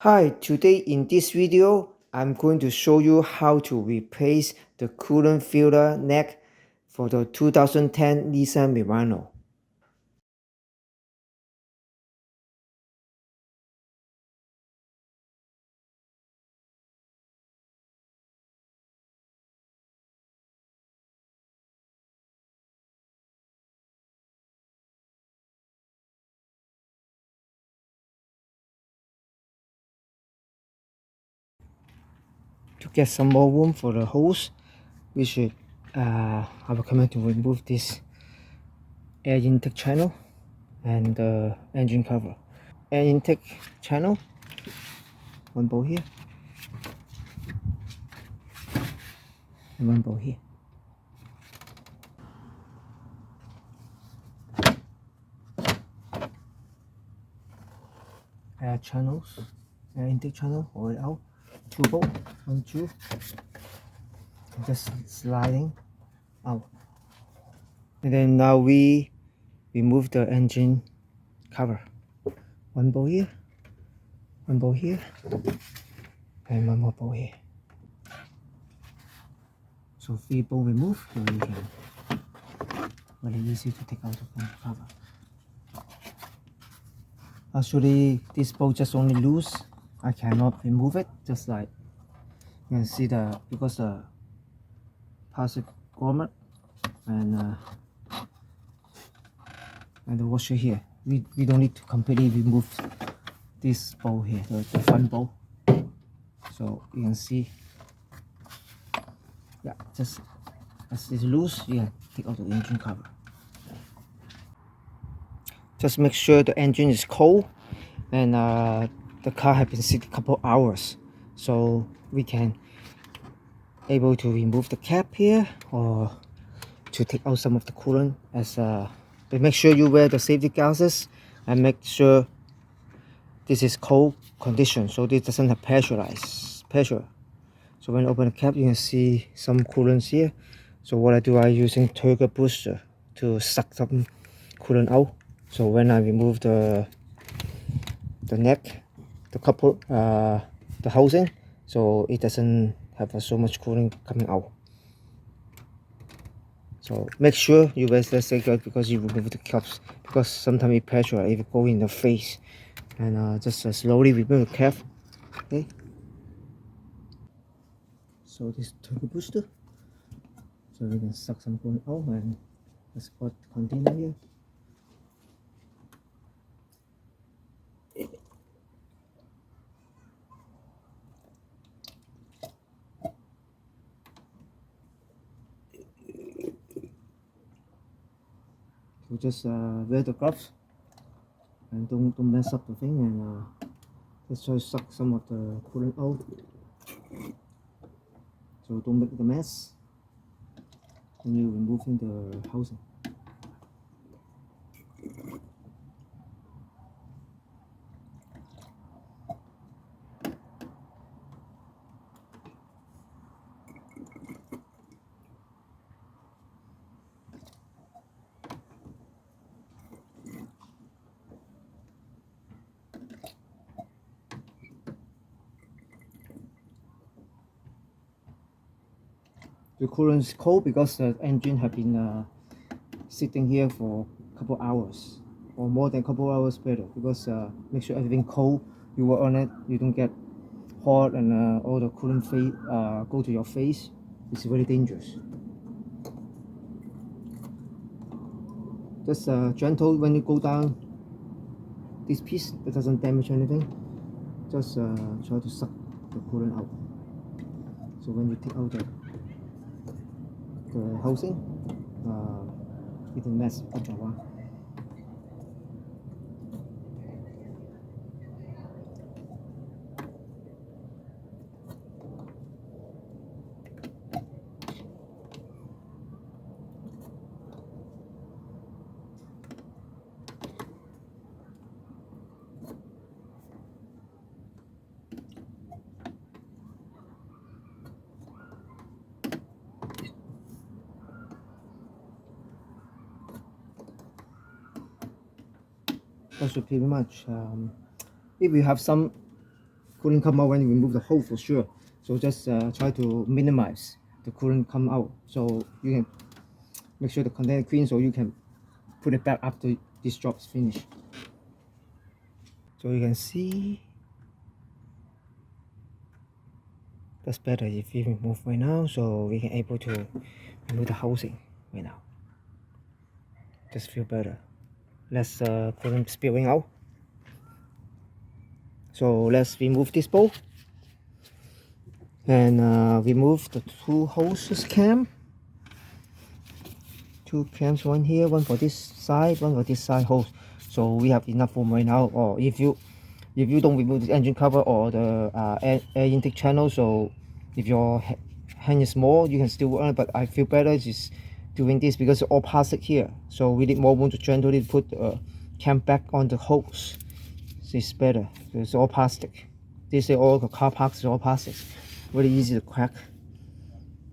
Hi, today in this video, I'm going to show you how to replace the coolant filter neck for the 2010 Nissan Murano. To get some more room for the hose, we should I recommend to remove this air intake channel and the engine cover. Air intake channel, one bolt here, and one bolt here. Air channels, air intake channel, all it out. Two bolt, 1, 2, just sliding out. And then now we remove the engine cover. One bolt here, one bolt here, and one more bolt here. So 3 bolt removed, so you can very easy to take out the cover. Actually, this bolt just only loose. I cannot remove it, just like you can see because the plastic grommet and the washer here. We don't need to completely remove this bolt here, the front bolt. So you can see, yeah, just as it's loose, you can take out the engine cover. Just make sure the engine is cold and the car has been sitting a couple hours, so we can able to remove the cap here or to take out some of the coolant. But make sure you wear the safety glasses and make sure this is cold condition, so this doesn't have pressure. So when you open the cap, you can see some coolants here. So what I do, I using turbo booster to suck some coolant out. So when I remove the neck, the couple, the housing, so it doesn't have so much coolant coming out. So make sure you wear the safety guard because you remove the caps, because sometimes it pressure if it go in the face. And just slowly remove the cap. Okay. So this turbo booster, so we can suck some coolant out, and let's put container here. So just wear the gloves and don't mess up the thing, and let's try to suck some of the coolant out. So don't make the mess when you're removing the housing. The coolant is cold because the engine have been sitting here for a couple hours, or more than a couple hours better, because make sure everything cold. You work on it, you don't get hot and all the coolant go to your face. It's very dangerous. Just gentle when you go down this piece. It doesn't damage anything. Just try to suck the coolant out. So when you take out the housing, it didn't mess up around. That should pretty much. If you have some coolant come out when you remove the hole for sure. So just try to minimize the coolant come out, so you can make sure the container clean, so you can put it back after this job is finished. So you can see that's better if we remove right now, so we can able to remove the housing right now. Just feel better. Less coolant spilling out. So let's remove this bowl and remove the two hoses cam. Two cams, one here, one for this side, one for this side hose. So we have enough room right now. Or if you don't remove the engine cover or the air intake channel, so if your hand is small, you can still work on it. But I feel better just doing this because it's all plastic here. So we need more room to gently put the cam back on the hose. So it's better. It's all plastic. This is all the car parks is all plastic. Very easy to crack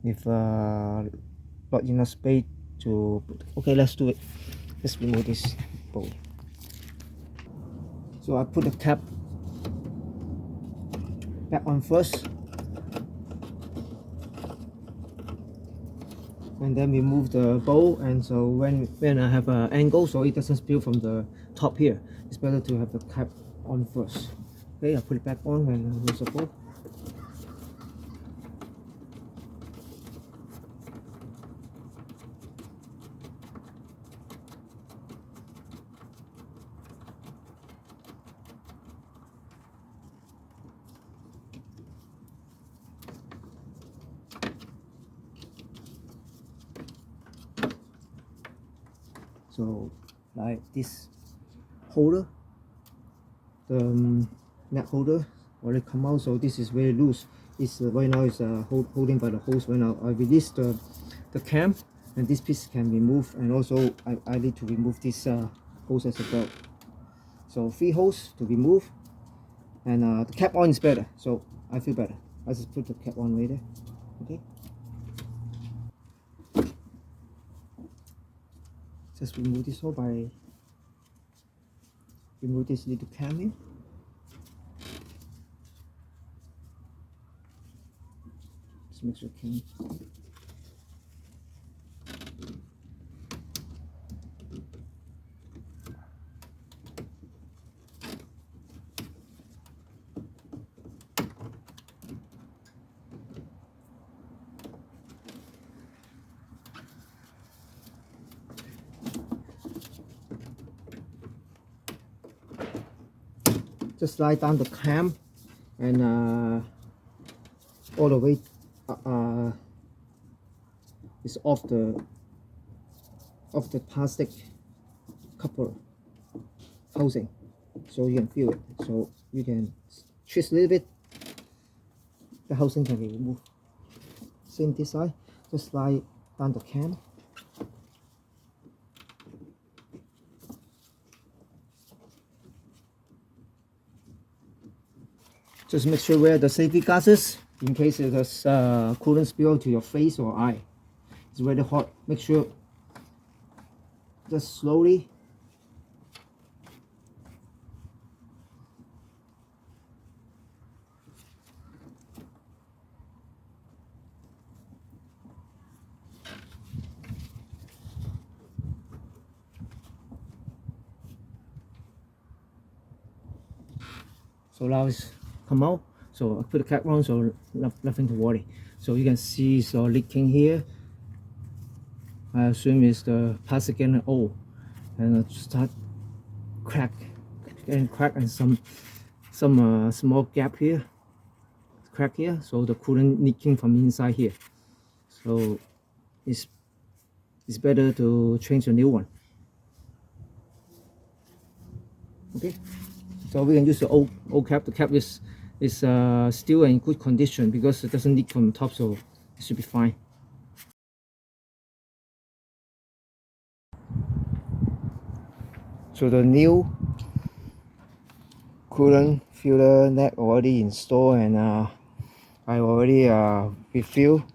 with not enough space to put. Okay, let's do it. Let's remove this bowl. So I put the cap back on first, and then remove the bowl. And so when I have an angle, so it doesn't spill from the top here, it's better to have the cap on first. Okay, I put it back on and remove the bowl. So like this holder, the neck holder already come out, so this is very loose. It's right now is holding by the hose. Right now I release the cam, and this piece can remove, and also I need to remove this hose as well. So 3 hoses to remove, and the cap on is better, so I feel better. I just put the cap on later. Okay. Just remove this hole by remove this little cam here. Just make sure cam. Just slide down the cam and all the way is off the plastic cover housing, so you can feel it. So you can twist a little bit, the housing can be removed. Same this side, just slide down the cam. Just make sure wear the safety glasses in case there's coolant spill to your face or eye. It's very hot. Make sure just slowly. So now it's come out. So I put the cap on, so nothing to worry. So you can see it's leaking here. I assume it's the plastic and oil, and start crack and some small gap here, crack here. So the coolant leaking from inside here. So it's better to change a new one. Okay. So we can use the old cap. The cap is still in good condition because it doesn't leak from the top, so it should be fine. So the new coolant filter neck already installed, and I already refill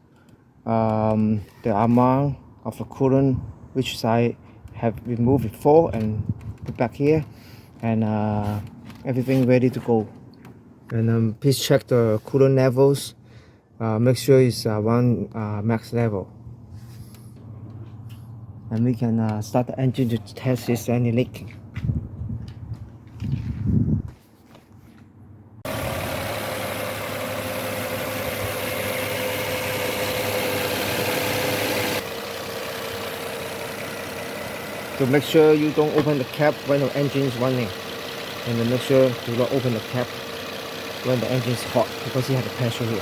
the amount of the coolant which I have removed before and put back here, and everything ready to go. And please check the coolant levels. Make sure it's one max level. And we can start the engine to test if there's any leaking. So make sure you don't open the cap when the engine is running, and then make sure do not open the cap when the engine is hot, because you have the pressure here.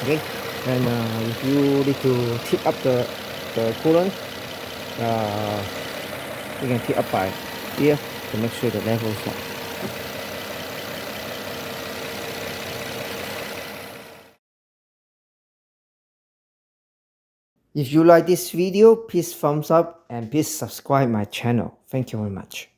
Okay, and if you need to tip up the coolant, you can tip up by here to make sure the level is right. If you like this video, please thumbs up and please subscribe my channel. Thank you very much.